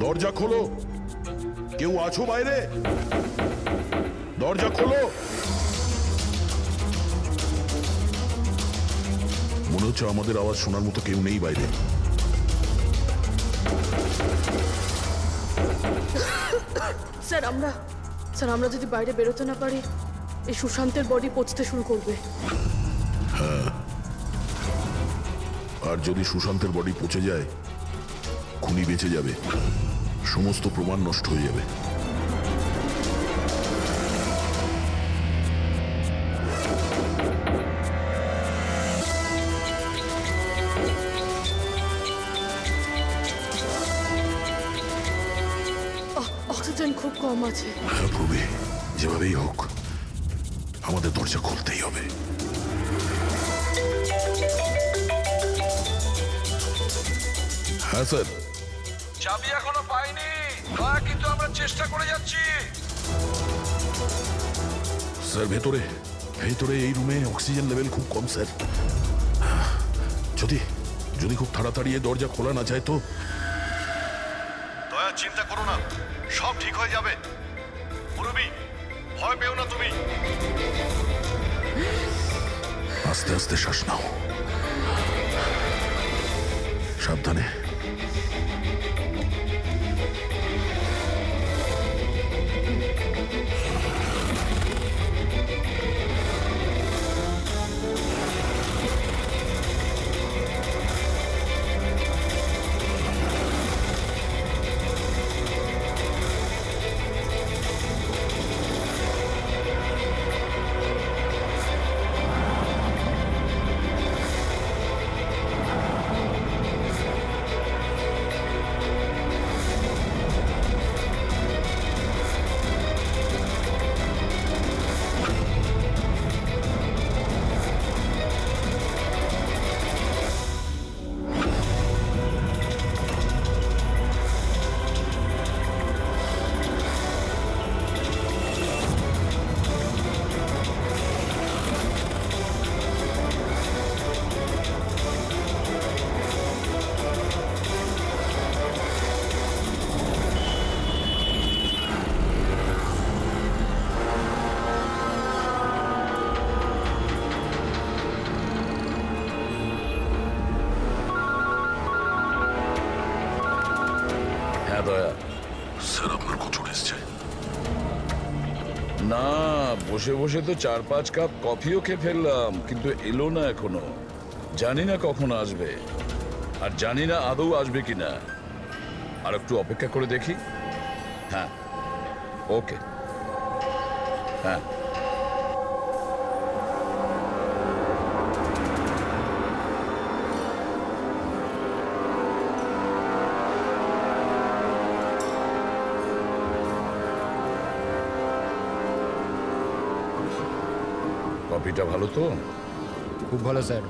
দরজা খোলো। কেউ আছো বাইরে? দরজা খোলো। মনে হচ্ছে আমাদের আওয়াজ শোনার মতো কেউ নেই বাইরে। স্যার আমরা যদি বাইরে বেরোতে না পারি, এই সুশান্তের বডি পচতে শুরু করবে। হ্যাঁ, আর যদি সুশান্তের বডি পচে যায়, খুনি বেঁচে যাবে, সমস্ত প্রমাণ নষ্ট হয়ে যাবে। অক্সিজেন খুব কম আছে। হ্যাঁ প্রবি, যেভাবেই হোক আমাদের দরজা খুলতেই হবে। হ্যাঁ স্যার। চাবি এখনো পাইনি, কিন্তু আমরা চেষ্টা করে যাচ্ছি। স্যার ভেতরে এই রুমে অক্সিজেন লেভেল খুব কম স্যার। যদি খুব তাড়াতাড়ি এই দরজা খোলা না যায় তো। দয়া, চিন্তা করো না, সব ঠিক হয়ে যাবে। মুরুবি, ভয় পেও না তুমি। আস্তে আস্তে শ্বাস নাও, সাবধানে। স্যার আপনার কচুর এসছে? না, বসে বসে তো 4-5 কাপ কফিও খেয়ে ফেললাম, কিন্তু এলো না এখনো। জানি না কখন আসবে, আর জানি না আদৌ আসবে কিনা। আর একটু অপেক্ষা করে দেখি। হ্যাঁ, ওকে। হ্যাঁ, কফিটা ভালো তো? খুব ভালো স্যার।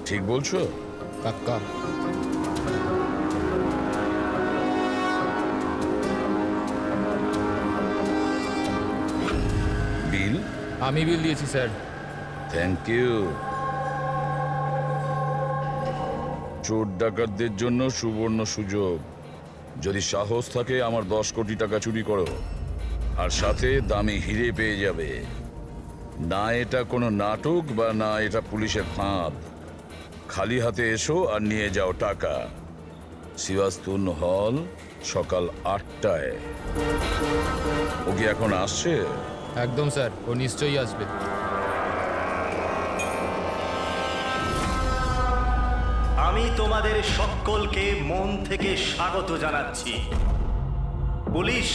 ঠিক বলছো? পাক্কা। বিল? আমি বিল দিয়েছি স্যার। Thank you. চোর ডাকাতদের জন্য সুবর্ণ সুযোগ। যদি সাহস থাকে আমার 10 কোটি টাকা চুরি করো, আর সাথে দামি হিরে পেয়ে যাবে। না এটা কোনো নাটক, বা না এটা পুলিশের ফাঁদ। খালি হাতে এসো আর নিয়ে যাও টাকা। সিওয়াস্তুন হল, সকাল 8টায়। ও কি এখন আসছে? একদম স্যার, ও নিশ্চয়ই আসবে। আমি তোমাদের সকলকে মন থেকে স্বাগত জানাচ্ছি। পুলিশ,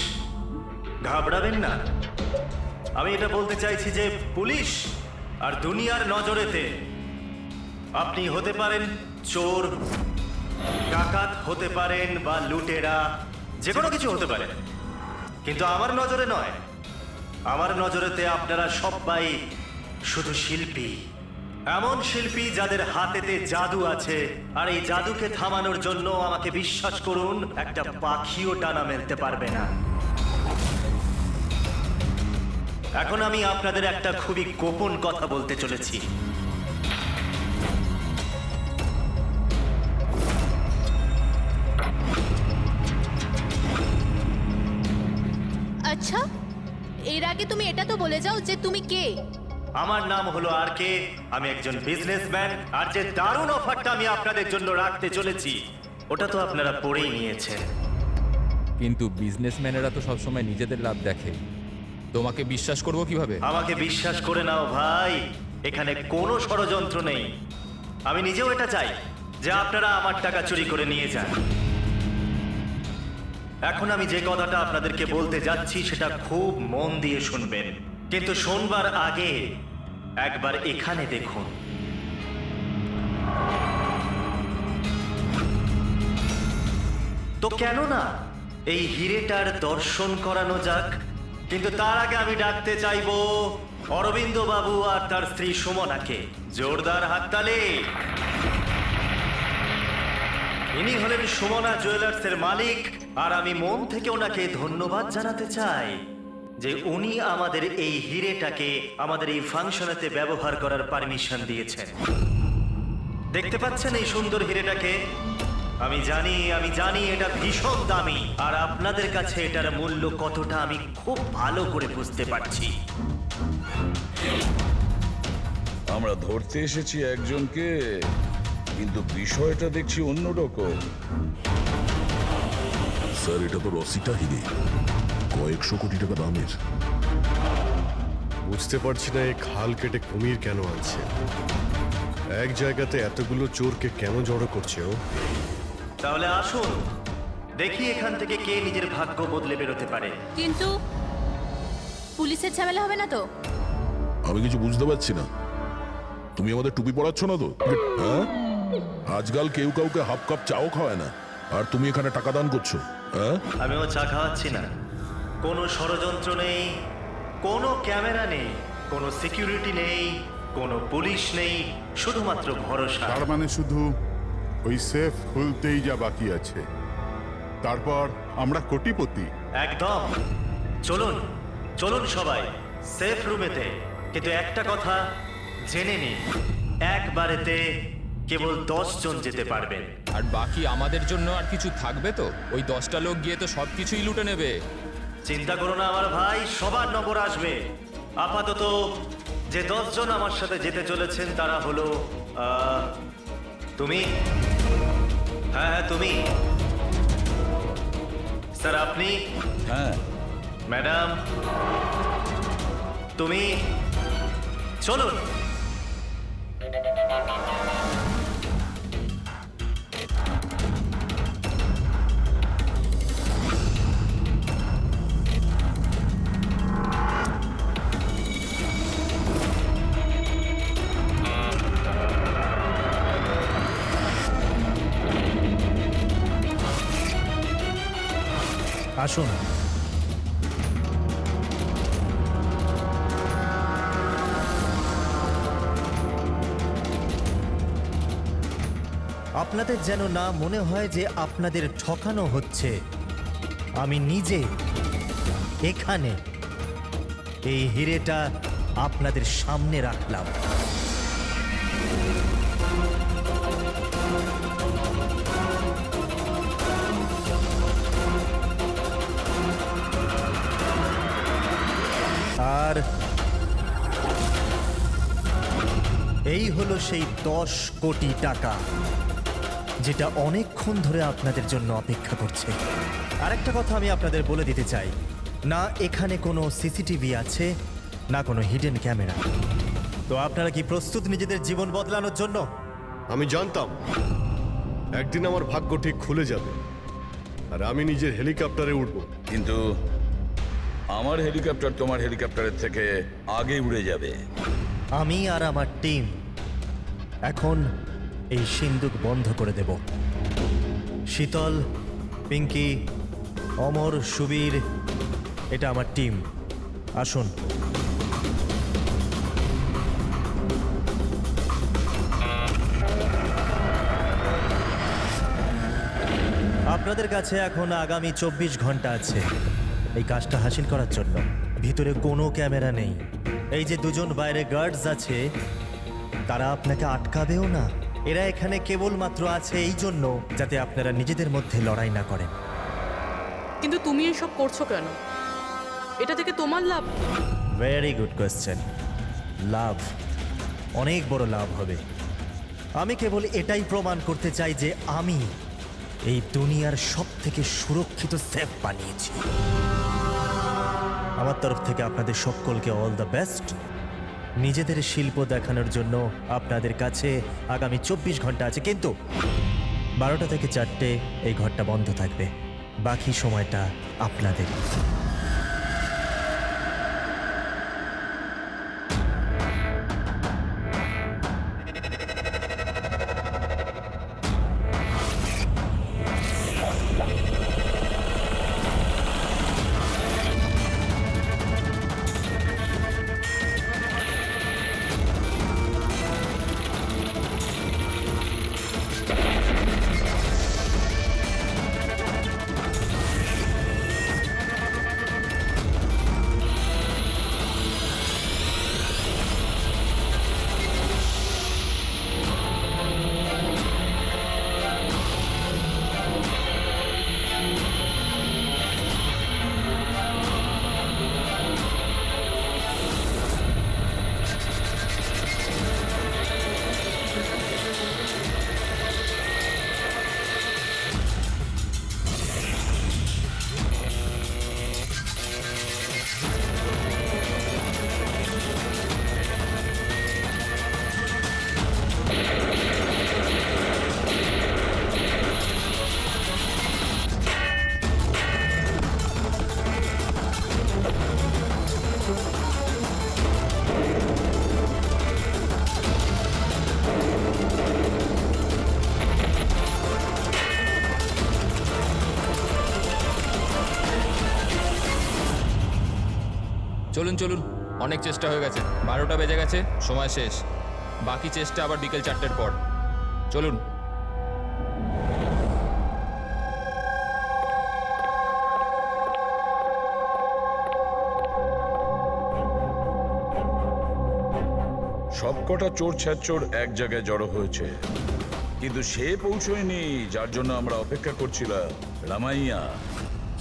ঘাবড়াবেন না। আমি এটা বলতে চাইছি যে পুলিশ আর দুনিয়ার নজরেতে আপনি হতে পারেন চোর, ডাকাত হতে পারেন, বা লুটেরা, যে কোনো কিছু হতে পারে, কিন্তু আমার নজরে নয়। আমার নজরেতে আপনারা সবাই শুধু শিল্পী। এমন শিল্পী যাদের হাতেতে জাদু আছে, আর এই জাদুকে থামানোর জন্য আমাকে বিশ্বাস করুন, একটা পাখিও ডানা মেলতে পারবে না। এখন আমি আপনাদের একটা খুবই গোপন কথা বলতে চলেছি। আচ্ছা, এর আগে তুমি এটা তো বলে যাও যে তুমি কে। আমার নাম হলো আর কে, আমি একজন বিজনেসম্যান। আর যে দারুণ অফারটা আমি আপনাদের জন্য রাখতে চলেছি ওটা তো আপনারা পড়েই নিয়েছেন। কিন্তু বিজনেসম্যানেরা তো সবসময় নিজেদের লাভ দেখে, তোমাকে বিশ্বাস করব কিভাবে? আমাকে বিশ্বাস করে নাও ভাই, এখানে কোনো ষড়যন্ত্র নেই। আমি নিজেও এটা চাই যে আপনারা আমার টাকা চুরি করে নিয়ে যান। এখন আমি যে কথাটা আপনাদেরকে বলতে যাচ্ছি সেটা খুব মন দিয়ে শুনবেন, কিন্তু শোনবার আগে একবার এখানে দেখুন। তো কেন না এই হিরেটার দর্শন করানো যাক। কিন্তু তার আগে আমি ডাকতে চাইবো অরবিন্দ বাবু আর তার স্ত্রী সুমনাকে। জোরদার হাততালি। ইনি হলেন সুমনা জুয়েলার্সের মালিক, আর আমি মন থেকে ওনাকে ধন্যবাদ জানাতে চাই যে উনি আমাদের এই হিরেটাকে আমাদের এই ফাংশনেতে ব্যবহার করার পারমিশন দিয়েছেন। দেখতে পাচ্ছেন এই সুন্দর হিরেটাকে? আমি জানি এটা ভীষণ দামি, আর আপনাদের কাছে এটার মূল্য কতটা আমি খুব ভালো করে বুঝতে পারছি। আমরা ধরতে এসেছি একজনকে, কিন্তু বিষয়টা দেখছি অন্যরকম। স্যার, এটা তো রসিটা হিরে, কয়েকশো কোটি টাকা দামের। বুঝতে পারছি না এই খাল কেটে কুমির কেন আনছে। এক জায়গাতে এতগুলো চোরকে কেন জড়ো করছে ও? তাহলে আসুন দেখি এখান থেকে কে নিজের ভাগ্য বদলে বেরোতে পারে। কিন্তু পুলিশের ঝামেলা হবে না তো? আমি কিছু বুঝতে পারছি না। তুমি আমাদের টুপি পরাচ্ছ না তো? হ্যাঁ, আজকাল কেউ কাউকে হাফ কাপ চাও খাওয়ায় না, আর তুমি এখানে টাকা দান করছো। হ্যাঁ, আমিও চা খাওয়াচ্ছি না। কোনো ষড়যন্ত্র নেই, কোনো ক্যামেরা নেই, কোনো সিকিউরিটি নেই, কোনো পুলিশ নেই, শুধুমাত্র ভরসা। তার মানে শুধু ওই সেফ খুলতেই যা বাকি আছে, তারপর আমরা কোটিপতি। একদম। চলুন চলুন সবাই সেফ রুমেতে। কিন্তু একটা কথা জেনে নিন, একবারেতে কেবল 10 জন যেতে পারবেন। আর বাকি আমাদের জন্য আর কিছু থাকবে তো? ওই 10টা লোক গিয়ে তো সব কিছুই লুটে নেবে। চিন্তা করো না আমার ভাই, সবার নম্বর আসবে। আপাতত যে 10 জন আমার সাথে যেতে চলেছেন তারা হলো তুমি, হ্যাঁ তুমি, স্যার আপনি, হ্যাঁ, ম্যাডাম তুমি। চলুন। আসুন। আপনাদের যেন না মনে হয় যে আপনাদের ঠকানো হচ্ছে। আমি নিজে এখানে এই হিরেটা আপনাদের সামনে রাখলাম। আর এই হলো সেই 10 কোটি টাকা যেটা অনেকক্ষণ ধরে আপনাদের জন্য অপেক্ষা করছে। আরেকটা কথা আমি আপনাদের বলে দিতে চাই, না এখানে কোনো সিসিটিভি আছে, না কোনো হিডেন ক্যামেরা। তো আপনারা কি প্রস্তুত নিজেদের জীবন বদলানোর জন্য? আমি জানতাম একদিন আমার ভাগ্য ঠিক খুলে যাবে, আর আমি নিজের হেলিকপ্টারে উঠবো। কিন্তু আমার হেলিকপ্টার তোমার হেলিকপ্টারের থেকে আগে উড়ে যাবে। আমি আর আমার টিম এখন এই সিন্দুক বন্ধ করে দেব। শীতল, পিঙ্কি, অমর, সুবীর, এটা আমার টিম। আসুন। আপনাদের কাছে এখন আগামী 24 ঘন্টা আছে এই কাজটা হাসিল করার জন্য। ভিতরে কোনো ক্যামেরা নেই। এই যে দুজন বাইরে গার্ডস আছে, তারা আপনাকে আটকাবেও না। এরা এখানে কেবলমাত্র আছে এই জন্য যাতে আপনারা নিজেদের মধ্যে লড়াই না করেন। কিন্তু তুমি এসব করছো কেন? এটা থেকে তোমার লাভ কি? Very good question. লাভ, অনেক বড় লাভ হবে। আমি কেবল এটাই প্রমাণ করতে চাই যে আমি এই দুনিয়ার সব থেকে সুরক্ষিত সেফ বানিয়েছি। আমার তরফ থেকে আপনাদের সকলকে অল দ্য বেস্ট। নিজেদের শিল্প দেখানোর জন্য আপনাদের কাছে আগামী 24 ঘন্টা আছে, কিন্তু 12টা থেকে 4টে এই ঘরটা বন্ধ থাকবে। বাকি সময়টা আপনাদের। চলুন চলুন, অনেক চেষ্টা হয়ে গেছে। 12টা বেজে গেছে, সময় শেষ। বাকি চেষ্টা আবার বিকেল 4টের পর। চলুন। সবকটা চোর ছ্যাচোর এক জায়গায় জড়ো হয়েছে, কিন্তু সে পৌঁছয়নি যার জন্য আমরা অপেক্ষা করছিলাম। রামাইয়া।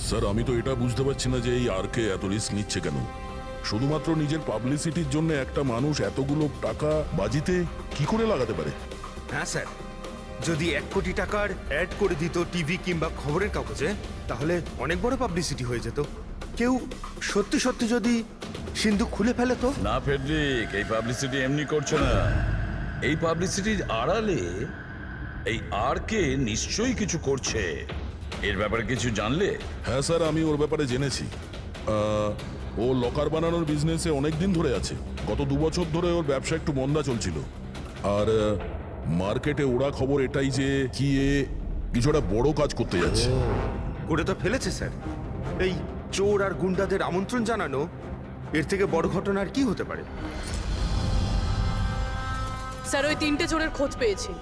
স্যার আমি তো এটা বুঝতে পারছি না যে এই আরকে এত রিস্ক নিচ্ছে কেন। শুধুমাত্র নিজের পাবলিসিটির জন্য একটা মানুষ এতগুলো টাকা বাজিতে কি করে লাগাতে পারে? হ্যাঁ স্যার, যদি 1 কোটি টাকার অ্যাড করে দিত টিভি কিংবা খবরের কাগজে, তাহলে অনেক বড় পাবলিসিটি হয়ে যেত। কেউ সত্যি সত্যি যদি সিন্ধুক খুলে ফেলে তো? না ফেডরিক, এই পাবলিসিটি এমনি করছে না। এই পাবলিসিটির আড়ালে এই আরকে নিশ্চয়ই কিছু করছে। এর ব্যাপারে কিছু জানলে? হ্যাঁ স্যার, আমি ওর ব্যাপারে জেনেছি। ও লকার বানানোর বিজনেসে অনেক দিন ধরে আছে। গত 2 বছর ধরে ওর ব্যবসা একটু মন্দা চলছিল। আর মার্কেটে ওরা খবর এটাই যে কি এ কিছু একটা বড় কাজ করতে যাচ্ছে। করে তো ফেলেছে স্যার। এই চোর আর গুন্ডাদের আমন্ত্রণ জানানো, এর থেকে বড় ঘটনা আর কি হতে পারে? স্যার ওই 3টে চোরের খোঁজ পেয়েছি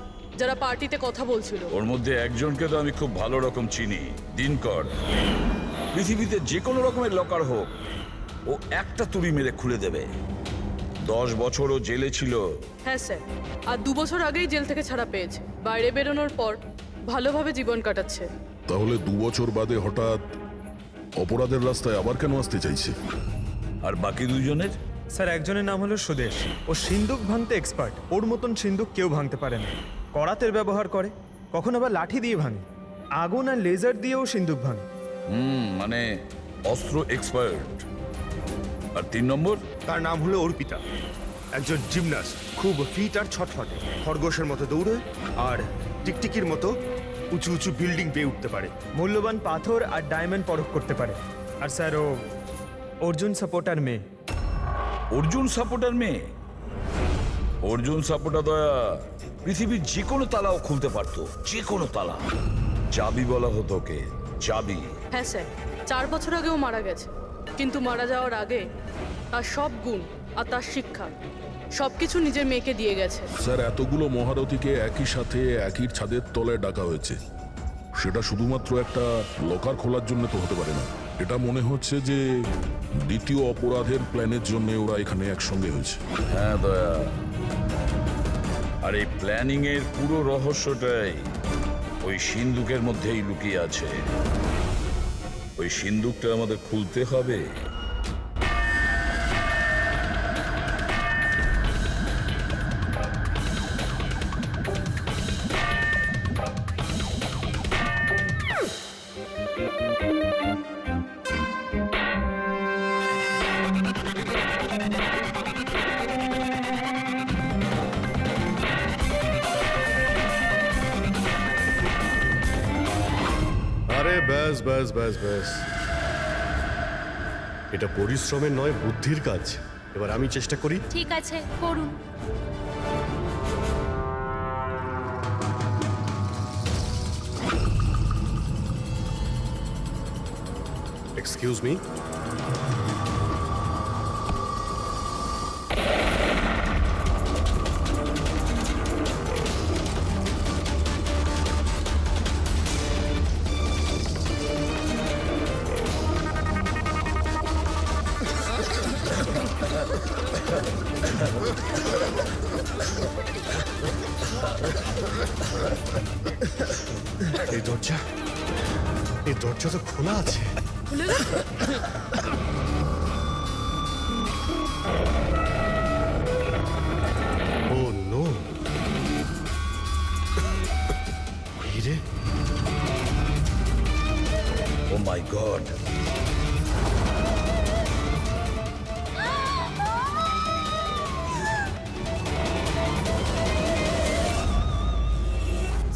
যারা পার্টিতে কথা বলছিল। ওর মধ্যে একজনকে তো আমি খুব ভালো রকম চিনি, দিনকর। পৃথিবীতে যে কোনো রকমের লকার হোক, ও একটা তুড়ি মেরে খুলে দেবে। 10 বছর ও জেলে ছিল। হ্যাঁ স্যার, আর 2 বছর আগেই জেল থেকে ছাড়া পেয়েছে। বাইরে বেরোনোর পর ভালোভাবে জীবন কাটাচ্ছে। তাহলে 2 বছর বাদে হঠাৎ অপরাধের রাস্তায় আবার কেন আসতে চাইছে? আর বাকি দুজনের? স্যার একজনের নাম হলো সুদেশ। ও সিন্দুক ভাঙতে এক্সপার্ট। ওর মতন সিন্দুক কেউ ভাঙতে পারে না। করাতের ব্যবহার করে, কখন আবার লাঠি দিয়ে ভাঙে, আগুন আর লেজার দিয়েও সিন্দুক ভাঙে। মানে অস্ত্র এক্সপার্ট। আর 3 নম্বর? তার নাম হলো অর্পিতা, একজন জিমনাস্ট। খুব ফিট আর ছটফটে, খরগোশের মতো দৌড়ে আর টিকটিকির মতো উঁচু উঁচু বিল্ডিং পেয়ে উঠতে পারে। মূল্যবান পাথর আর ডায়মন্ড পরখ করতে পারে। আর স্যার ও অর্জুন সাপোর্টার মেয়ে। অর্জুন সাপোর্টার মেয়ে? অর্জুন সাপোর্টার দয়া পৃথিবীর যে কোনো তালাও খুলতে পারতো, যে কোনো তালা। চাবি বলা হতো ওকে, চাবি। হ্যাঁ স্যার, 4 বছর আগেও মারা গেছে। কিন্তু মারা যাওয়ার আগে তার সব গুণ আর তার শিক্ষা সবকিছু নিজের মেয়েকে দিয়ে গেছে। স্যার এতগুলো মহারথীকে একই সাথে একই ছাদের তলায় ডাকা হয়েছে, সেটা শুধুমাত্র একটা লকার খোলার জন্য তো হতে পারে না। এটা মনে হচ্ছে যে দ্বিতীয় অপরাধের প্ল্যানের জন্য ওরা এখানে একসঙ্গে হয়েছে। হ্যাঁ দয়া, আর এই প্ল্যানিং এর পুরো রহস্যটাই ওই সিন্দুকের মধ্যেই লুকিয়ে আছে। ওই সিন্দুকটা আমাদের খুলতে হবে, আরে ব্যাস ব্যাস ব্যাস ব্যাস, এটা পরিশ্রমের নয়, বুদ্ধির কাজ। এবার আমি চেষ্টা করি। ঠিক আছে, করুন। এক্সকিউজ মি, এই দরজা তো খোলা আছে। খুলে গেছে? ও নো, হিরে, ও মাই গড,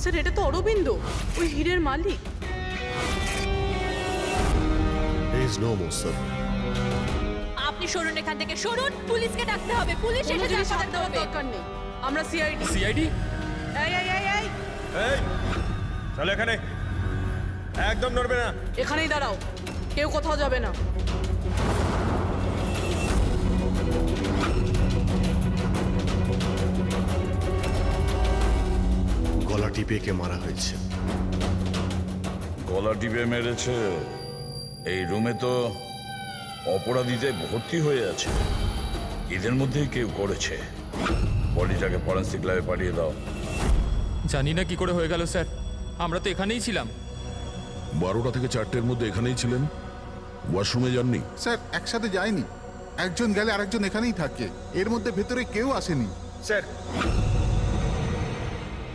স্যার এটা তো অরবিন্দ, ওই হীরের মালিক। there is no more, sir. আপনি সরুন এখান থেকে, সরুন। পুলিশকে ডাকতে হবে, পুলিশ কোনো এসে জিনিস হাত ডাকতে দেওয়ার হবে। দরকার নেই, আমরা সিআইডি। সিআইডি? এই এই এই এই, এই চলো এখানে, একদম নড়বে না। এখানেই দাঁড়াও, কেউ কোথাও যাবে না। গলা টিপে কে মারা হয়েছে? গলা টিপে মেরেছে। এই রুমে তো অপরাধীতে ভর্তি হয়ে আছে, এদের মধ্যেই কেউ করেছে। বডিটাকে ফরেন্সিক ল্যাবে পাঠিয়ে দাও। জানি না কি করে হয়ে গেল স্যার, আমরা তো এখানেই ছিলাম। 12টা থেকে 4টের মধ্যে এখানেই ছিলেন, ওয়াশরুমে যাননি? স্যার একসাথে যায়নি, একজন গেলে আরেকজন এখানেই থাকে, এর মধ্যে ভেতরে কেউ আসেনি। স্যার,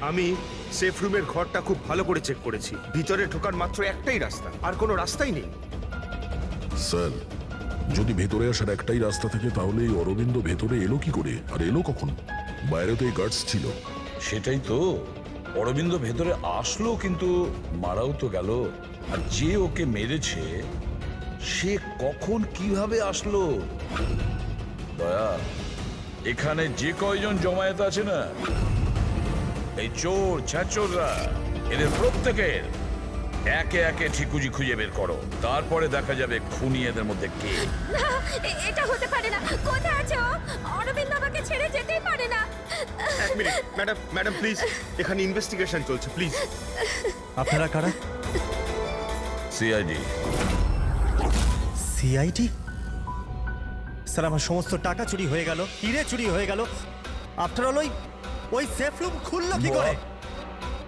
আমি সেফ রুমের ঘরটা খুব ভালো করে চেক করেছি। ভিতরে ঢোকার মাত্র একটাই রাস্তা, আর কোনো রাস্তাই নেই। স্যার, যদি ভেতরে আসার একটাই রাস্তা থাকে তাহলে এই অরবিন্দ ভেতরে এলো কি করে, আর এলো কখন? বাইরে তো এই গার্ডস ছিল। সেটাই তো, অরবিন্দ ভেতরে আসলো কিন্তু মারাও তো গেল। আর যে ওকে মেরেছে সে কখন কিভাবে আসলো? দয়া, এখানে যে কয়জন জমায়েত আছে না, এই চোর ছ্যাচোররা, এদের প্রত্যেকের একে একে ঠিকুজি খুঁজে বের করো, তারপরে দেখা যাবে খুনি এদের মধ্যে কে। এটা হতে পারে না। কোথায় আছে ও? অরবিন্দ আমাকে ছেড়ে যেতেই পারে না। এক মিনিট, ম্যাডাম ম্যাডাম প্লিজ, এখানে ইনভেস্টিগেশন চলছে, প্লিজ। আপনারা কারা? সিআইডি। সিআইডি? স্যার, আমার সমস্ত টাকা চুরি হয়ে গেল, হিরে চুরি হয়ে গেল। আফটার অল ওই সেফ রুম খুললো কি করে?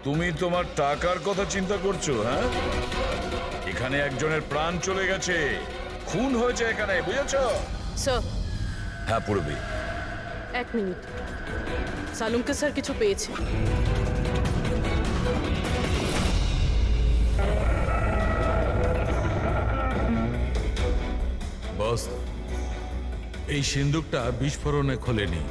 তুমি তোমার টাকার কথা চিন্তা করছো? হ্যাঁ, এখানে একজনের প্রাণ চলে গেছে, খুন হয়েছে এখানে, বুঝেছো? স্যার হ্যাঁ পূর্বী, 1 মিনিট, সালুমকে স্যার কিছু পেয়েছে। বস, এই সিন্দুকটা বিস্ফোরণে খোলেনি,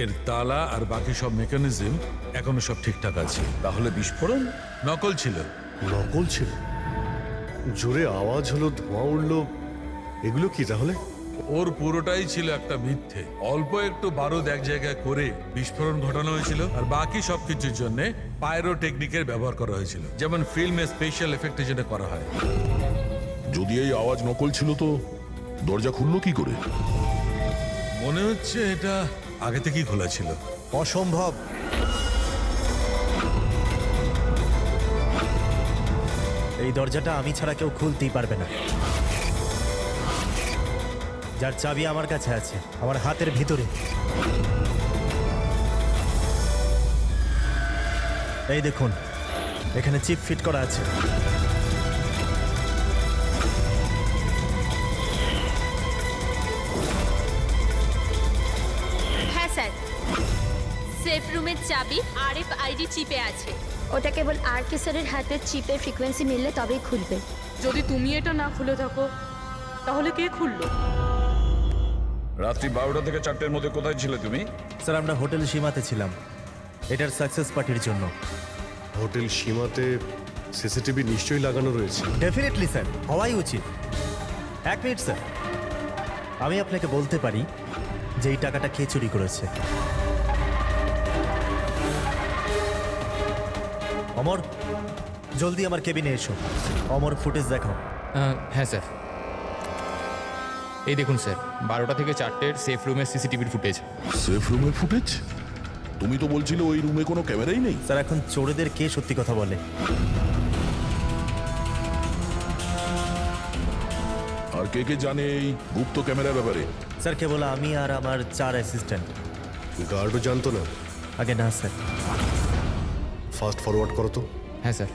এর তালা আর বাকি সব মেকানিজম এখনো সব ঠিকঠাক আছে। তাহলে বিস্ফোরণ নকল ছিল। নকল ছিল? জোরে আওয়াজ হলো, ধোঁয়া উঠলো, এগুলো কি তাহলে? ওর পুরোটাই ছিল একটা মিথ্যে। অল্প একটু বারুদ এক জায়গায় করে বিস্ফোরণ ঘটানো হয়েছিল, আর বাকি সবকিছুর জন্য পাইরো টেকনিকের ব্যবহার করা হয়েছিল, যেমন ফিল্মে স্পেশাল এফেক্টে যেটা করা হয়। যদি এই আওয়াজ নকল ছিল তো দরজা খুললো কি করে? মনে হচ্ছে এটা আগে থেকেই খোলা ছিল। অসম্ভব। এই দরজাটা আমি ছাড়া কেউ খুলতেই পারবে না। যার চাবি আমার কাছে আছে, আমার হাতের ভিতরে। এই দেখুন, এখানে চিপ ফিট করা আছে। হ্যাঁ স্যার, সেফ রুমের চাবি RFID চিপে আছে। ওটা কেবল আর কে স্যারের হাতের চিপের ফ্রিকোয়েন্সি মিললে তবেই খুলবে। যদি তুমি এটা না খুলে থাকো তাহলে কে খুললো? রাত্রি 12টা থেকে 4টের মধ্যে কোথায় ছিলে তুমি? স্যার আমরা হোটেল সীমাতে ছিলাম এটার সাকসেস পার্টির জন্য। হোটেল সীমাতে সিসিটিভি নিশ্চয়ই লাগানো রয়েছে। ডেফিনেটলি স্যার, হওয়াই উচিত। 1 মিনিট স্যার, আমি আপনাকে বলতে পারি যে এই টাকাটা কে চুরি করেছে। অমর, জলদি আমার কেবিনে এসো। অমর, ফুটেজ দেখাও। হ্যাঁ স্যার, এই দেখুন স্যার, 12টা থেকে 4টের সেফ রুমের সিসিটিভির ফুটেজ। সেফ রুমের ফুটেজ? তুমি তো বলছিলে ওই রুমে কোনো ক্যামেরাই নেই। স্যার এখন চোরেদের কে সত্যি কথা বলে? আর কে কে জানে এই গুপ্ত ক্যামেরার ব্যাপারে? স্যার কেবল আমি আর আমার 4 অ্যাসিস্ট্যান্ট। গার্ডও জানতো না? আগে না স্যার। ফাস্ট ফরওয়ার্ড করো তো। হ্যাঁ স্যার।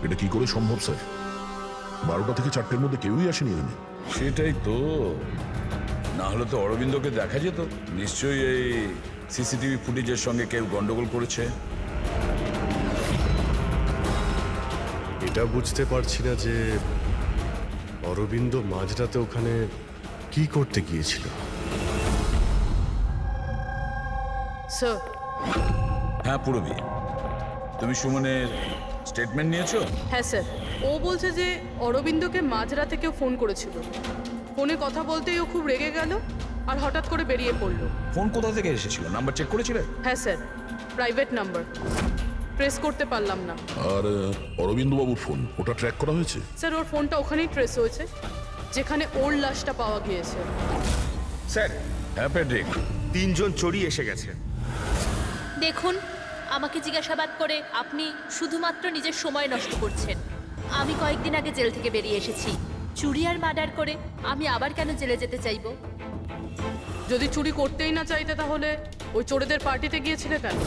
এটা কি করে সম্ভব স্যার? 12টা থেকে 4টের মধ্যে কেউই আসেনি এখানে। সেটাই তো, না হলে তো অরবিন্দকে দেখা যেত। নিশ্চয়ই এই সিসিটিভি ফুটেজের সঙ্গে কেউ গন্ডগোল করেছে। এটা বুঝতে পারছি না যে অরবিন্দ মাঝরাতে ওখানে কি করতে গিয়েছিল। স্যার, হ্যাঁ পুরবি, তুমি সুমনের স্টেটমেন্ট নিয়েছো? হ্যাঁ স্যার, ও বলছে যে অরবিন্দকে মাঝরাতে কেউ ফোন করেছিল। ফোনে কথা বলতেই ও খুব রেগে গেল আর হঠাৎ করে বেরিয়ে পড়লো। ফোন কোথা থেকে এসেছিল? নাম্বার চেক করেছিলে? হ্যাঁ স্যার, প্রাইভেট নাম্বার, ট্রেস করতে পারলাম না। আর অরবিন্দ বাবুর ফোন, ওটা ট্র্যাক করা হয়েছে? স্যার ওর ফোনটা ওখানেই ট্রেস হয়েছে যেখানে ওর লাশটা পাওয়া গিয়েছে। স্যার, হ্যাঁ প্যাট্রিক। 3 জন চোরি এসে গেছে। দেখুন, আমাকে জিজ্ঞাসাবাদ করে আপনি শুধুমাত্র নিজের সময় নষ্ট করছেন। আমি কয়েকদিন আগে জেল থেকে বেরিয়ে এসেছি। চুরি আর মার্ডার করে আমি আবার কেন জেলে যেতে চাইবো? যদি চুরি করতেই না চাইতে তাহলে ওই চোরেদের পার্টিতে গিয়েছিলে কেন?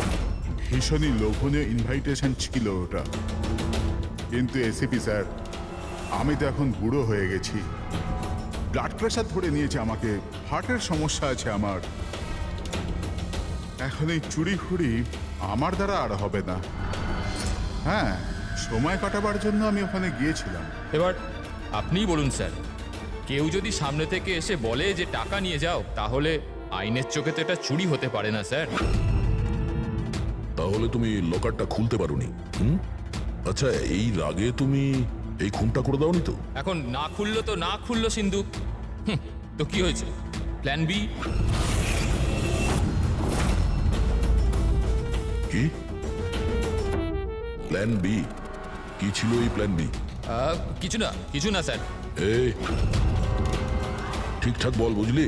ভীষণই লোভনীয় ইনভাইটেশন ছিল ওটা, কিন্তু এসিপি স্যার, আমি তো এখন বুড়ো হয়ে গেছি। ব্লাড প্রেশার ধরে নিয়েছে আমাকে, হার্টের সমস্যা আছে আমার। এখন এই চুরি ফুরি আমার দ্বারা আর হবে না। হ্যাঁ, সময় কাটাবার জন্য আমি ওখানে গিয়েছিলাম। এবার আপনিই বলুন স্যার, কেউ যদি সামনে থেকে এসে বলে যে টাকা নিয়ে যাও, তাহলে আইনের চোখে তো এটা চুরি হতে পারে না স্যার। তাহলে তুমি লকারটা খুলতে পারোনি? আচ্ছা, এই রাগে তুমি এই খুনটা করে দাওনি তো? এখন না খুললো তো না খুললো সিন্ধুক, তো কি হয়েছে? Plan B? কি প্ল্যান বি? কি ছিল এই প্ল্যান বি? কিছু না স্যার। এই ঠিকঠাক বল, বুঝলি?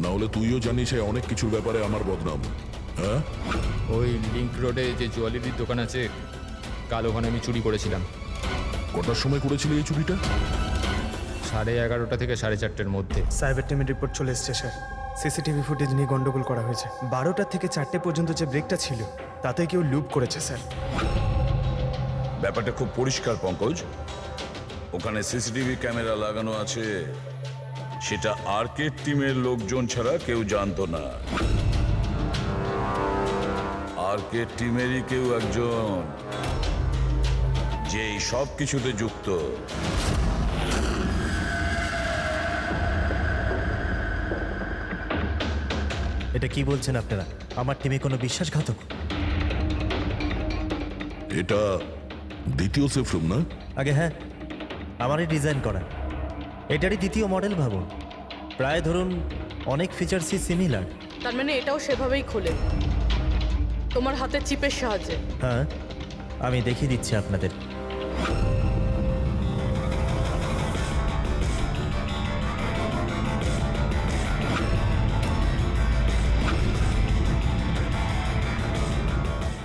না হলে তুইও জানিস এই অনেক কিছুর ব্যাপারে আমার বদনাম। হ্যাঁ, ওই লিংক রোডে যে জুয়েলারির দোকান আছে, কাল ওখানে আমি চুরি করেছিলাম। কটার সময় করেছিলি এই চুরিটা? 11:30 থেকে 4:30-এর মধ্যে। সাইবার টিমের রিপোর্ট চলে এসছে স্যার। সিসিটিভি ফুটেজ নিয়ে গন্ডগোল করা হয়েছে। 12টা থেকে 4টে পর্যন্ত যে ব্রেকটা ছিল তাতে কেউ লুপ করেছে স্যার। ব্যাপারটা খুব পরিষ্কার পঙ্কজ। ওখানে সিসিটিভি ক্যামেরা লাগানো আছে, সেটা আর্কেড টিমের লোকজন ছাড়া কেউ জানতো না। আর্কেড টিমেরই কেউ একজন যে এই সব কিছুতে যুক্ত। এটা কি বলছেন আপনারা? আমার টিমে কোনো বিশ্বাসঘাতক? এটা দ্বিতীয় সেফ রুম না? আগে হ্যাঁ, আমারই ডিজাইন করা। এটারই দ্বিতীয় মডেল ভাবুন। প্রায় ধরুন অনেক ফিচার্সই সিমিলার। তার মানে এটাও সেভাবেই খোলে, তোমার হাতের চিপের সাহায্যে? হ্যাঁ, আমি দেখিয়ে দিচ্ছি আপনাদের।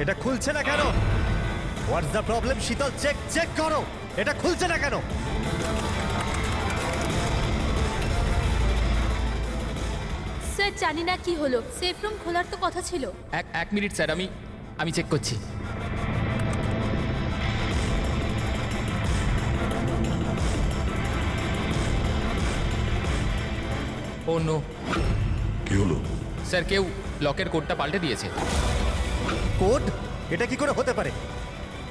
এটা খুলছে না কেন? What's the problem? শীতল, চেক করো, এটা খুলছে না কেন? স্যার জানি না কি হলো, সেফ রুম খোলার তো কথা ছিল। এক মিনিট স্যার, আমি আমি চেক করছি। ও নো কি হলো? স্যার, কেউ লকের কোডটা পাল্টে দিয়েছে। কোড? এটা কি করে হতে পারে?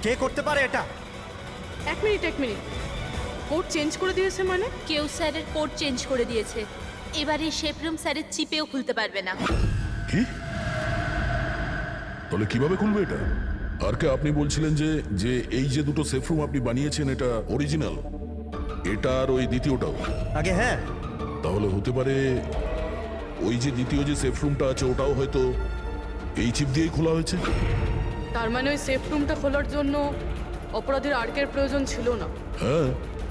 কে করতে পারে এটা? এক মিনিট কোড চেঞ্জ করে দিয়েছে মানে? কেউ স্যারের কোড চেঞ্জ করে দিয়েছে। এবার এই শেপ রুম স্যারের চিপেও খুলতে পারবে না। কি? তাহলে কিভাবে খুলবে এটা? আর কে আপনি বলছিলেন যে যে এই যে দুটো সেফ রুম আপনি বানিয়েছেন এটা অরিজিনাল, এটা আর ওই দ্বিতীয়টাও? আগে হ্যাঁ। তাহলে হতে পারে ওই যে দ্বিতীয় যে সেফ রুমটা আছে ওটাও হয়তো এই চিপ দিয়েই খোলা হয়েছে। তার মানে ওই সেফ রুমটা খোলার জন্য অপরাধীর আর্কের প্রয়োজন ছিল না। হ্যাঁ,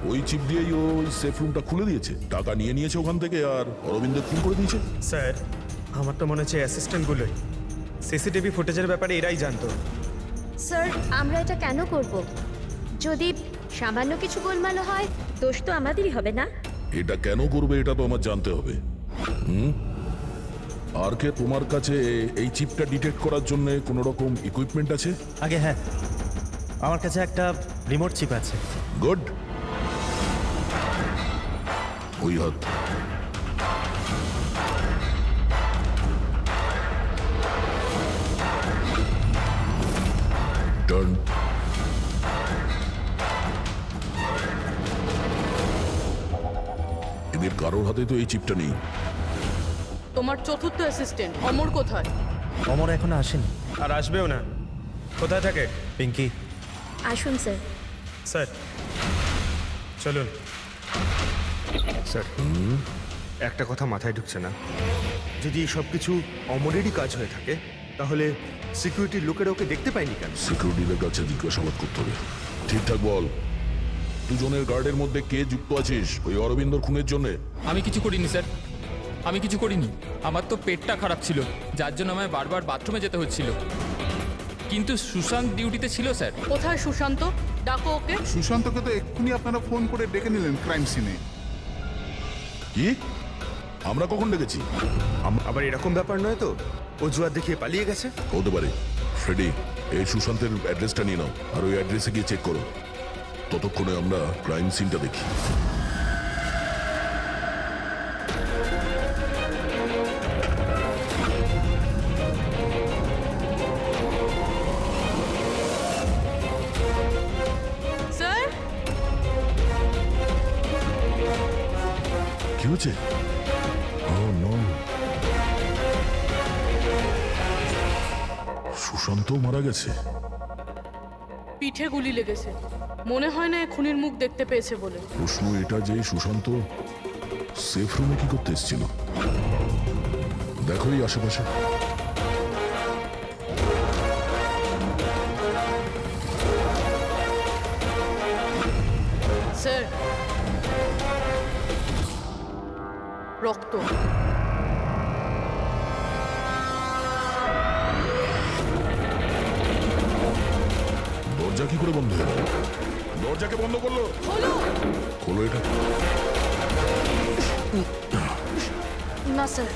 ওই চিপ দিয়েই ও ওই সেফ রুমটা খুলে দিয়েছে, টাকা নিয়ে নিয়েছে ওখান থেকে আর অরবিন্দের খুন করে দিয়েছে। স্যার, আমার তো মনে হচ্ছে অ্যাসিস্ট্যান্টগুলোই সিসিটিভি ফুটেজের ব্যাপারে এরাই জানতো। স্যার, আমরা এটা কেন করব? যদি সামান্য কিছু গোলমাল হয়, দোষ তো আমাদেরই হবে না? এটা কেন করবে এটা তো আমার জানতে হবে। আর কে তোমার কাছে এই চিপটা ডিটেক্ট করার জন্য কোনো রকম ইকুইপমেন্ট আছে? আগে হ্যাঁ, আমার কাছে একটা রিমোট চিপ আছে। গুড। ওই হাত। টার্ন। এদের কারোর হাতে তো এই চিপটা নেই। তোমার চতুর্থ অ্যাসিস্ট্যান্ট অমর কোথায়? অমর এখনো আসেনি। আর আসবেও না। কোথায় থাকে? পিঙ্কি। আসুন স্যার। স্যার চলুন। স্যার, একটা কথা মাথায় ঢুকছে না। যদি সব কিছু অমরেরই কাজ হয়ে থাকে, তাহলে সিকিউরিটির লোকেরা ওকে দেখতে পায়নি কেন? সিকিউরিটিদের কাছে জিজ্ঞাসাবাদ করতে হবে। ঠিকঠাক বল, দুজনের গার্ডের মধ্যে কে যুক্ত আছিস ওই অরবিন্দর খুনের জন্য? আমি কিছু করিনি স্যার, আমি কিছু করিনি। আমার তো পেটটা খারাপ ছিল, যার জন্য আমায় বারবার বাথরুমে যেতে হচ্ছিল। কিন্তু সুশান্ত ডিউটিতে ছিল স্যার। কোথায় সুশান্ত? ডাকো ওকে। সুশান্তকে তো এক্ষুনি আপনারা ফোন করে ডেকে নিলেন ক্রাইম সিনে। কি? আমরা কখন ডেকেছি? আবার এরকম ব্যাপার নয় তো অজুহাত দেখিয়ে পালিয়ে গেছে? হতে পারে। ফ্রেডি, এই সুশান্তের অ্যাড্রেসটা নিয়ে নাও আর ওই অ্যাড্রেসে গিয়ে চেক করো। ততক্ষণে আমরা ক্রাইম সিনটা দেখি। স্যার, কি হচ্ছে? Oh, no. সুশান্ত মারা গেছে। পিঠে গুলি লেগেছে। মনে হয় না এ খুনির মুখ দেখতে পেয়েছে বলে। প্রশ্ন এটা যে সুশান্ত সেফ রুমে কি করতে এসেছিল? দেখো এই আশেপাশে। স্যার, রক্ত। দরজা কি করে বন্ধ হলো? দরজাকে বন্ধ করলো? হলো খোলো এটা। না স্যার।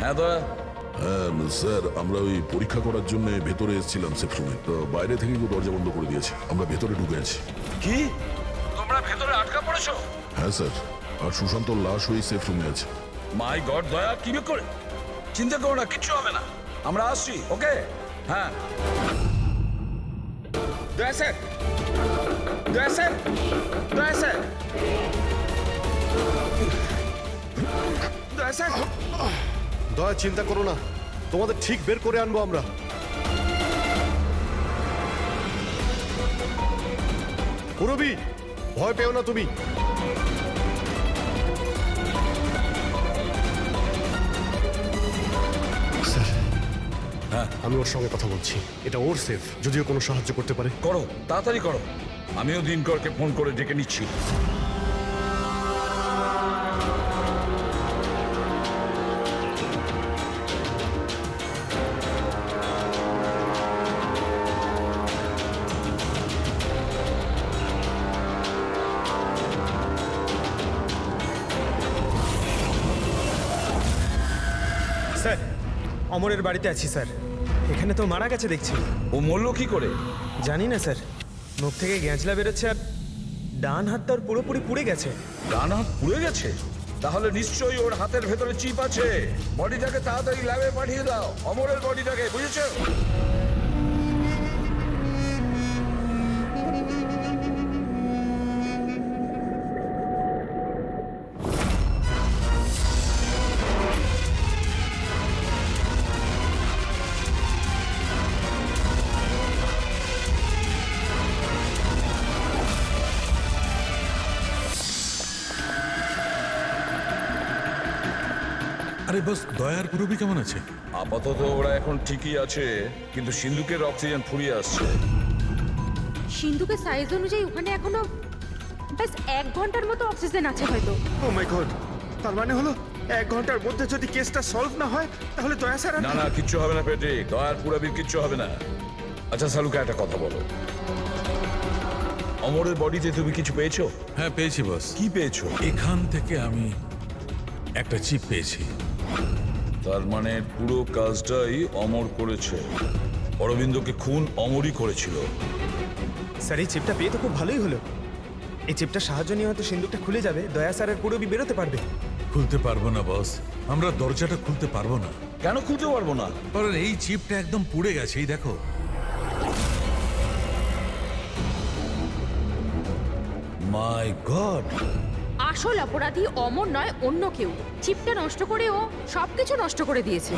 হ্যাঁ দয়া। হ্যাঁ স্যার, আমরা ওই পরীক্ষা করার জন্য ভেতরে এসেছিলাম সেফ রুমে, তো বাইরে থেকে কেউ দরজা বন্ধ করে দিয়েছে। আমরা ভেতরে ঢুকে আছি। কি? তোমরা ভেতরে আটকা পড়েছো? হ্যাঁ স্যার, আর সুশান্তর লাশ ওই সেফ রুমে আছে। মাই গড দয়া, কি করে? চিন্তা করো না, কিচ্ছু হবে না। আমরা আসছি, ওকে? হ্যাঁ। দয়া স্যার, দয়া স্যার, দয়া স্যার, দয়া স্যার। দয়া, চিন্তা করো না, তোমাদের ঠিক বের করে আনবো আমরা। পুরবি, ভয় পেও না তুমি। স্যার, আমি ওর সঙ্গে কথা বলছি। এটা ওর সেফ, যদিও কোনো সাহায্য করতে পারে। করো, তাড়াতাড়ি করো। আমিও দিনকরকে ফোন করে ডেকে নিচ্ছি। স্যার, অমরের বাড়িতে আছি স্যার। এখানে তো মারা গেছে দেখছি। ও মরলো কি করে? জানি না স্যার, মুখ থেকে গ্যাঁজলা বেরোচ্ছে আর ডান হাতটা ওর পুরোপুরি পুড়ে গেছে। ডান হাত পুড়ে গেছে? তাহলে নিশ্চয়ই ওর হাতের ভেতরে চিপ আছে। বডিটাকে তাড়াতাড়ি ল্যাবে পাঠিয়ে দাও, অমরের বডিটাকে, বুঝেছো? আরে বস, দয়ার পুরবি কেমন আছে? আপাতত ওরা এখন ঠিকই আছে, কিন্তু সিন্ধুকের অক্সিজেন ফুরিয়ে আসছে। সিন্ধুকের সাইজ অনুযায়ী ওখানে এখনো ব্যাস 1 ঘন্টার মতো অক্সিজেন আছে হয়তো। ও মাই গড, তার মানে হলো 1 ঘন্টার মধ্যে যদি কেসটা সলভ না হয় তাহলে দয়া স্যার না না, কিচ্ছু হবে না পেট্রিক, দয়ার পুরবির কিচ্ছু হবে না। আচ্ছা সালুকা, একটা কথা বলো, অমরের বডিতে তুমি কিছু পেয়েছো? হ্যাঁ পেয়েছি বস। কি পেয়েছো? এখান থেকে আমি একটা চিপ পেয়েছি। তার মানে পুরো কাজটাই অমর করেছে। অরবিন্দকে খুন অমরই করেছিল। স্যার এই চিপটা পেয়ে তো খুব ভালোই হলো। এই চিপটা সাহায্য নিয়ে হয়তো সিন্ধুকটা খুলে যাবে, দয়া স্যারের পুরবি বেরোতে পারবে। খুলতে পারবো না বস, আমরা দরজাটা খুলতে পারবো না। কেন খুলতে পারবো না? কারণ এই চিপটা একদম পুড়ে গেছে, এই দেখো। মাই গড! আসল অপরাধী অমর নয়, অন্য কেউ। চিপটা নষ্ট করে ও সবকিছু নষ্ট করে দিয়েছে।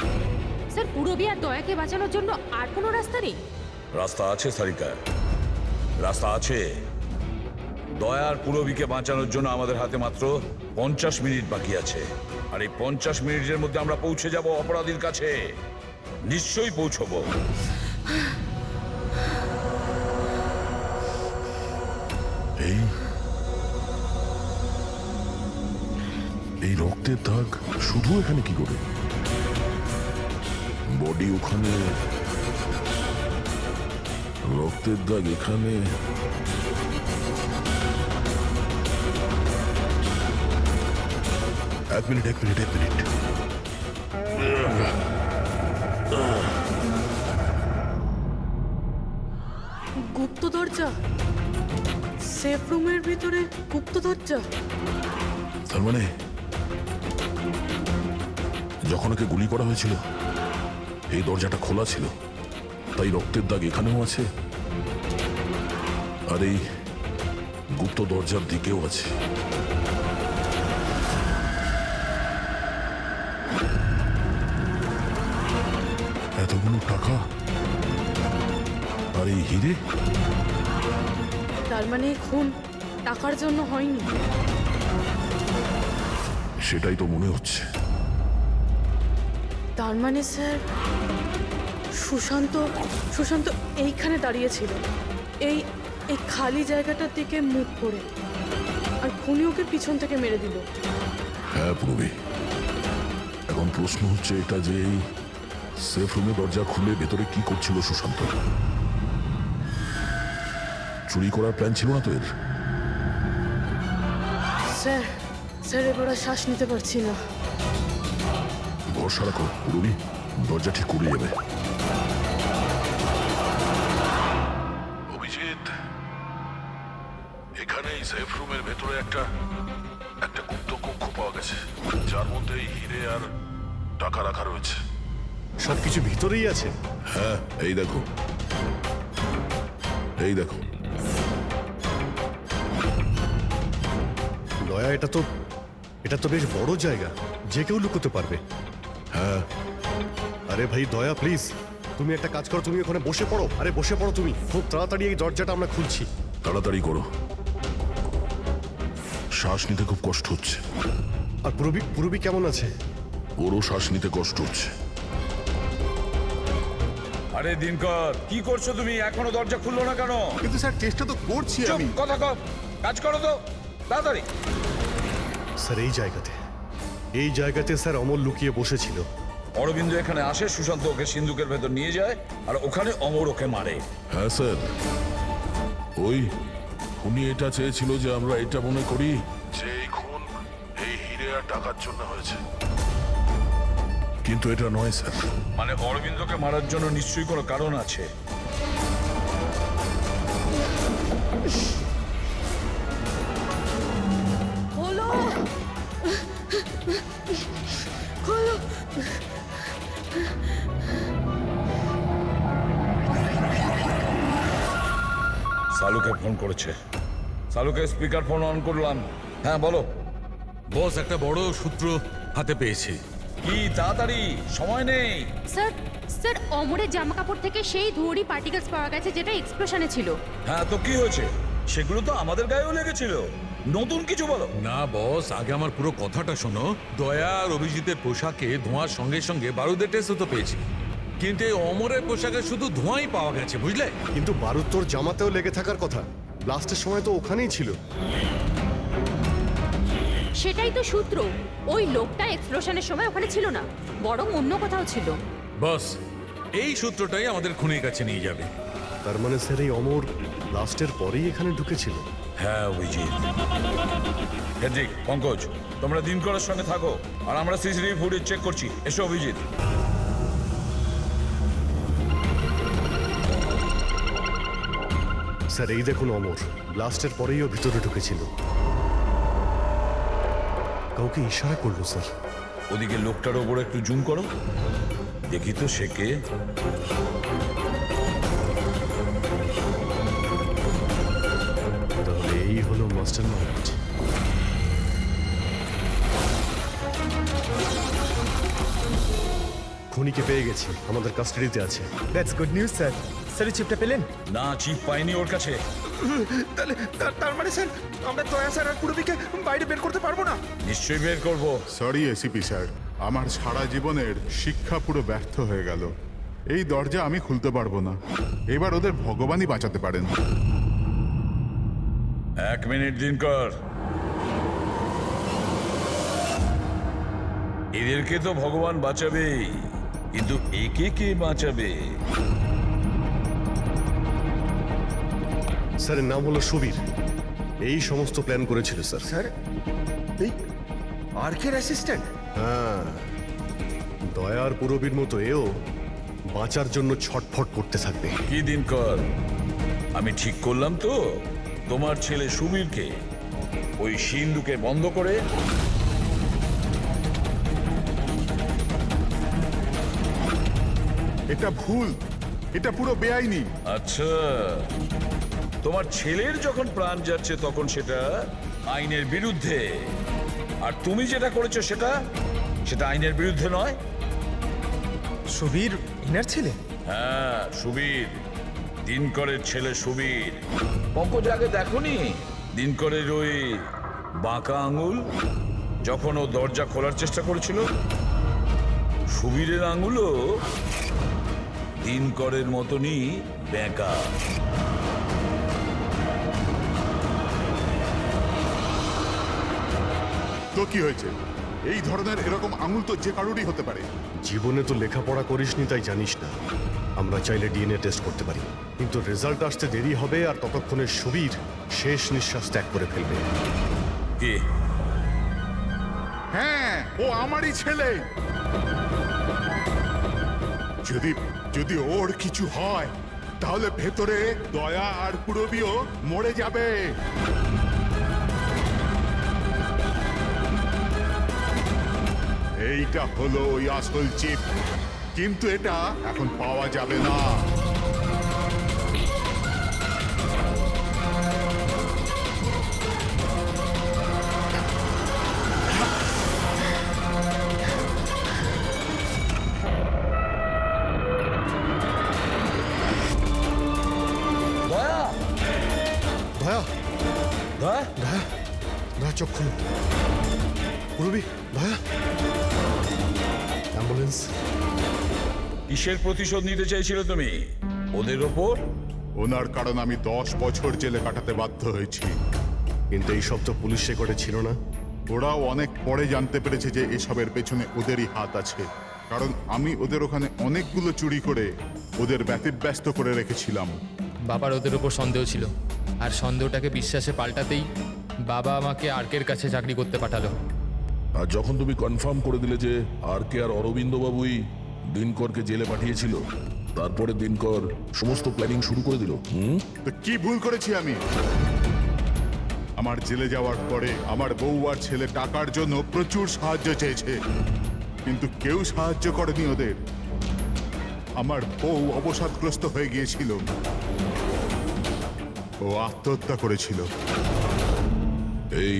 স্যার পুরবি আর দয়াকে বাঁচানোর জন্য আর কোনো রাস্তা নেই? রাস্তা আছে সারিকা, রাস্তা আছে। দয়ার পুরবিকে বাঁচানোর জন্য আমাদের হাতে মাত্র 50 মিনিট বাকি আছে। আর এই 50 মিনিটের মধ্যে আমরা পৌঁছে যাব অপরাধীর কাছে। নিশ্চয়ই পৌঁছবো। এই রক্তের দাগ শুধু এখানে কি করে? বডি ওখানে, রক্তের দাগ এখানে। এক মিনিট। গুপ্ত দরজা, সেফ রুমের ভিতরে গুপ্ত দরজা। তার মানে যখন ওকে গুলি করা হয়েছিল এই দরজাটা খোলা ছিল, তাই রক্তের দাগ এখানেও আছে আর এই গুপ্ত দরজার দিকেও আছে। এতগুলো টাকা আর এই হিরে, তার মানে খুন টাকার জন্য হয়নি। সেটাই তো মনে হচ্ছে। তার মানে স্যার সুশান্ত এইখানে দাঁড়িয়েছিল, এই এই খালি জায়গাটার দিকে মুখ করে, আর খুনি ওকে পিছন থেকে মেরে দিল। হ্যাঁ পূর্বে, এখন প্রশ্ন হচ্ছে এটা যে এই সেফ রুমে দরজা খুলে ভেতরে কি করছিল সুশান্ত? চুরি করার প্ল্যান ছিল না তো এর? স্যার এবার আর শ্বাস নিতে পারছি না। ভরসা রাখো পূর্বী, দরজা ঠিক করে যাবে। অভিজিৎ, এখানে এই সেফ রুমের ভেতরে একটা গুপ্ত কক্ষ পাওয়া গেছে, যার মধ্যে এই হিরে আর টাকা রাখা রয়েছে। সবকিছু ভিতরেই আছে? হ্যাঁ, এই দেখো। দয়া, এটা তো বেশ বড় জায়গা, যে কেউ লুকোতে পারবে। হ্যাঁ। আরে ভাই দয়া, প্লিজ তুমি একটা কাজ করো, তুমি ওখানে বসে পড়ো। আরে বসে পড়ো তুমি, খুব তাড়াতাড়ি এই দরজাটা আমরা খুলছি। তাড়াতাড়ি করো, শ্বাস নিতে খুব কষ্ট হচ্ছে। আর পুরবি কেমন আছে? ওরও শ্বাস নিতে কষ্ট হচ্ছে। আরে দিনকর, কি করছো তুমি? এখনো দরজা খুললো না কেন? কিন্তু স্যার চেষ্টা তো করছি চুপ, আমি। কথা কম, কাজ করো তো তাড়াতাড়ি। স্যার এই জায়গাতে স্যার অমর লুকিয়ে বসেছিল। অরবিন্দ এখানে আসে, সুশান্ত ওকে সিন্ধুকের ভেতর নিয়ে যায়, আর ওখানে অমর ওকে মারে। হ্যাঁ স্যার, ওই উনি এটা চেয়েছিল যে আমরা এটা মনে করি যে এই খুন এই হিরে আর টাকার জন্য হয়েছে, কিন্তু এটা নয় স্যার। মানে অরবিন্দকে মারার জন্য নিশ্চয়ই কোনো কারণ আছে। খোলো খোলো। সালুকে ফোন করেছে। সালুকে স্পিকার ফোন অন করলাম। হ্যাঁ বলো। বস একটা বড় সূত্র হাতে পেয়েছে। কি তাড়াতাড়ি, সময় নেই। স্যার স্যার অমরের জামা কাপড় থেকে সেই ধুয়োরই পার্টিকেলস পাওয়া গেছে যেটা এক্সপ্লোশনে ছিল। হ্যাঁ তো কি হয়েছে? সেগুলো তো আমাদের গায়েও লেগেছিল। নতুন কিছু বলো। না বস, আগে আমার পুরো কথাটা শোনো। দয়া আর অভিজিতের পোশাকে ধোঁয়ার সঙ্গে সঙ্গে বারুদের টেস্টও তো পেয়েছি, কিন্তু এই অমরের পোশাকে শুধু ধোঁয়াই পাওয়া গেছে, বুঝলে? কিন্তু বারুদ তোর জামাতেও লেগে থাকার কথা, ব্লাস্টের সময় তো ওখানেই ছিল। সেটাই তো সূত্র, ওই লোকটা এক্সপ্লোশনের সময় ওখানে ছিল না, বরং অন্য কোথাও ছিল। বস, এই সূত্রটাই আমাদের খুনির কাছে নিয়ে যাবে। তার মানে স্যার এই অমর ব্লাস্টের পরেই এখানে ঢুকেছিল। হ্যাঁ অভিজিৎ। হেড্রিক, পঙ্কজ, তোমরা দিনকরের সঙ্গে থাকো আর আমরা সিসিটিভি ফুটেজ চেক করছি। এসো অভিজিৎ। স্যার এই দেখুন অমর ব্লাস্টের পরেই ও ভিতরে ঢুকেছিল। কাউকে ইশারা করলো স্যার। ওদিকে লোকটার ওপর একটু জুম করো, দেখি তো সে কে। তাহলে এই হলো মাস্টারমাইন্ড। খুনিকে পেয়ে গেছি, আমাদের কাস্টাডিতে আছে। That's good news sir. Sir চিপটা পেলেন? না, চিপ পাইনি ওর কাছে। তাহলে তার মানে স্যার আমরা দয়া স্যার আর পুরবিকে বাইরে বের করতে পারবো না? নিশ্চয়ই বের করবো। সরি এসিপি স্যার, আমার সারা জীবনের শিক্ষা পুরো ব্যর্থ হয়ে গেল। এই দরজা আমি খুলতে পারবো না। এবার ওদের ভগবানই বাঁচাতে পারেন। 1 মিনিট দিনকর। এদেরকে তো ভগবান বাঁচাবেই, কিন্তু একে কে বাঁচাবে? স্যারের নাম হলো সুবীর, এই সমস্ত প্ল্যান করেছিল স্যার। স্যার এই আর্কের অ্যাসিস্ট্যান্ট? হ্যাঁ, দয়ার পুরবীর মতো এও বাঁচার জন্য ছটফট করতে থাকবে। কি দিনকর, আমি ঠিক করলাম তো? তোমার ছেলে সুবীরকে ওই সিন্ধুকে বন্ধ করে এটা ভুল, এটা পুরো বেআইনি। আচ্ছা, তোমার ছেলের যখন প্রাণ যাচ্ছে তখন সেটা আইনের বিরুদ্ধে, আর তুমি যেটা করেছো সেটা আইনের বিরুদ্ধে নয়। সুবীর ইনার ছেলে? হ্যাঁ সুবীর, দিনকরের ছেলে সুবীর। পঙ্কজ আগে দেখোনি দিনকরের ওই বাঁকা আঙুল যখন ও দরজা খোলার চেষ্টা করেছিল? সুবীরের আঙুলও দিনকরের মতনই বেঁকা। তো কি হয়েছে? এই ধরনের এরকম আঙুল তো যে কারোরই হতে পারে। জীবনে তো লেখাপড়া করিসনি তাই জানিস না। আমরা চাইলে ডিএনএ টেস্ট করতে পারি, কিন্তু রেজাল্ট আসতে দেরি হবে, আর ততক্ষণে সুবীর শেষ নিঃশ্বাস ত্যাগ করে ফেলবে। কি? হ্যাঁ, ও আমারই ছেলে। যদি ওর কিছু হয় তাহলে ভেতরে দয়া আর পুরবিও মরে যাবে। এইটা হলো ওই আসল চিপ, কিন্তু এটা এখন পাওয়া যাবে না। দয়া, দয়া, দয়া, দয়া, দয়া চোখ খুলো। পুরবি, দয়া, অ্যাম্বুলেন্স। কিসের প্রতিশোধ নিতে চাইছিল তুমি ওদের ওপর? ওনার কারণ আমি 10 বছর জেলে কাটাতে বাধ্য হয়েছি। কিন্তু এইসব তো পুলিশ রেকর্ডে ছিল না। ওরাও অনেক পরে জানতে পেরেছে যে এসবের পেছনে ওদেরই হাত আছে, কারণ আমি ওদের ওখানে অনেকগুলো চুরি করে ওদের ব্যতিব্যস্ত করে রেখেছিলাম। বাবার ওদের ওপর সন্দেহ ছিল, আর সন্দেহটাকে বিশ্বাসে পাল্টাতেই বাবা আমাকে আর্কের কাছে চাকরি করতে পাঠালো। আর যখন তুমি কনফার্ম করে দিলে যে আর কে আর অরবিন্দ বাবুই দিনকরকে জেলে পাঠিয়েছিল, তারপরে দিনকর সমস্ত প্ল্যানিং শুরু করে দিল। তো কি ভুল করেছি আমি? আমার জেলে যাওয়ার পরে আমার বউ আর ছেলে টাকার জন্য প্রচুর সাহায্য চেয়েছে, কিন্তু কেউ সাহায্য করেনি ওদের। আমার বউ অবসাদগ্রস্ত হয়ে গিয়েছিল, ও আত্মহত্যা করেছিল। এই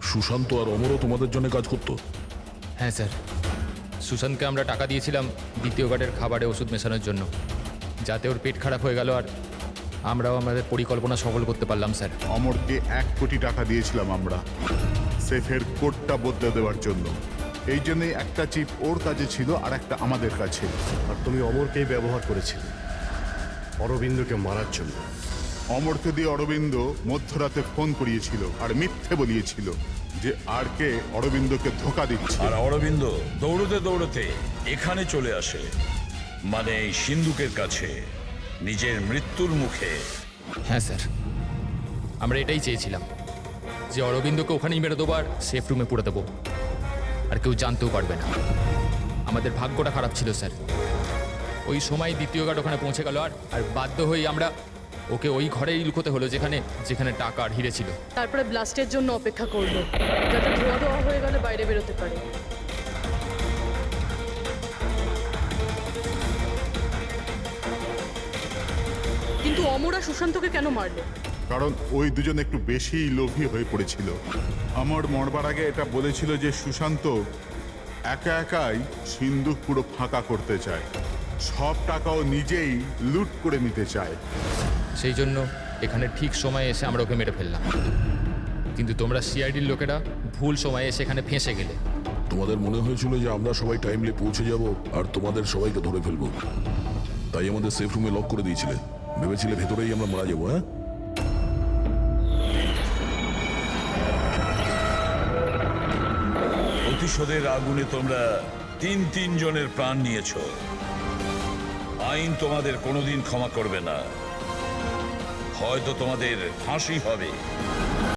সুশান্ত আর অমরও তোমাদের জন্য কাজ করতো? হ্যাঁ স্যার, সুশান্তকে আমরা টাকা দিয়েছিলাম দ্বিতীয় গার্ডের খাবারে ওষুধ মেশানোর জন্য, যাতে ওর পেট খারাপ হয়ে গেল আর আমরাও আমাদের পরিকল্পনা সফল করতে পারলাম স্যার। অমরকে 1 কোটি টাকা দিয়েছিলাম আমরা সেফের কোডটা বদলে দেওয়ার জন্য। এই জন্যই একটা চিপ ওর কাছে ছিল আর একটা আমাদের কাছে। আর তুমি অমরকেই ব্যবহার করেছিলে অরবিন্দকে মারার জন্য। অমরকে দিয়ে অরবিন্দ মধ্যরাতে ফোন করিয়েছিল আর মিথ্যে বলিয়েছিল যে আর কে অরবিন্দকে ধোকা দিচ্ছে। আর অরবিন্দ দৌড়তে দৌড়তে এখানে চলে আসে, মানে এই সিন্ধুকের কাছে, নিজের মৃত্যুর মুখে। হ্যাঁ স্যার, আমরা এটাই চেয়েছিলাম যে অরবিন্দকে ওখানেই মেরে দেবো আর সেফ রুমে পুরে দেবো, আর কেউ জানতেও পারবে না। আমাদের ভাগ্যটা খারাপ ছিল স্যার, ওই সময় দ্বিতীয় গার্ড ওখানে পৌঁছে গেল আর বাধ্য হয়ে আমরা ওকে ওই ঘরেই লুকোতে হলো যেখানে যেখানে টাকা আর হিরে ছিল। তারপরে ব্লাস্টের জন্য অপেক্ষা করলো, যাতে ধোয়া ধোয়া হয়ে গেলে বাইরে বেরোতে পারে। কিন্তু অমরা সুশান্তকে কেন মারলো? কারণ ওই দুজন একটু বেশি লোভী হয়ে পড়েছিল। আমার মরবার আগে এটা বলেছিল যে সুশান্ত একা একাই সিন্ধুক পুরো ফাঁকা করতে চায়, সব টাকাও নিজেই লুট করে নিতে চায়। সেই জন্য এখানে ঠিক সময়ে এসে আমরা ওকে মেরে ফেললাম, কিন্তু তোমরা সিআইডির লোকেরা ভুল সময়ে এসে এখানে ফেঁসে গেলে। তোমাদের মনে হয়েছিল যে আমরা সবাই টাইমলি পৌঁছে যাব আর তোমাদের সবাইকে ধরে ফেলবো, তাই আমাদের সেফ রুমে লক করে দিয়েছিলে। ভেবেছিলে ভেতরেই আমরা মারা যাবো। হ্যাঁ, প্রতিশোধের আগুনে তোমরা তিন জনের প্রাণ নিয়েছো। আইন তোমাদের কোনোদিন ক্ষমা করবে না, হয়তো তোমাদের ফাঁসি হবে।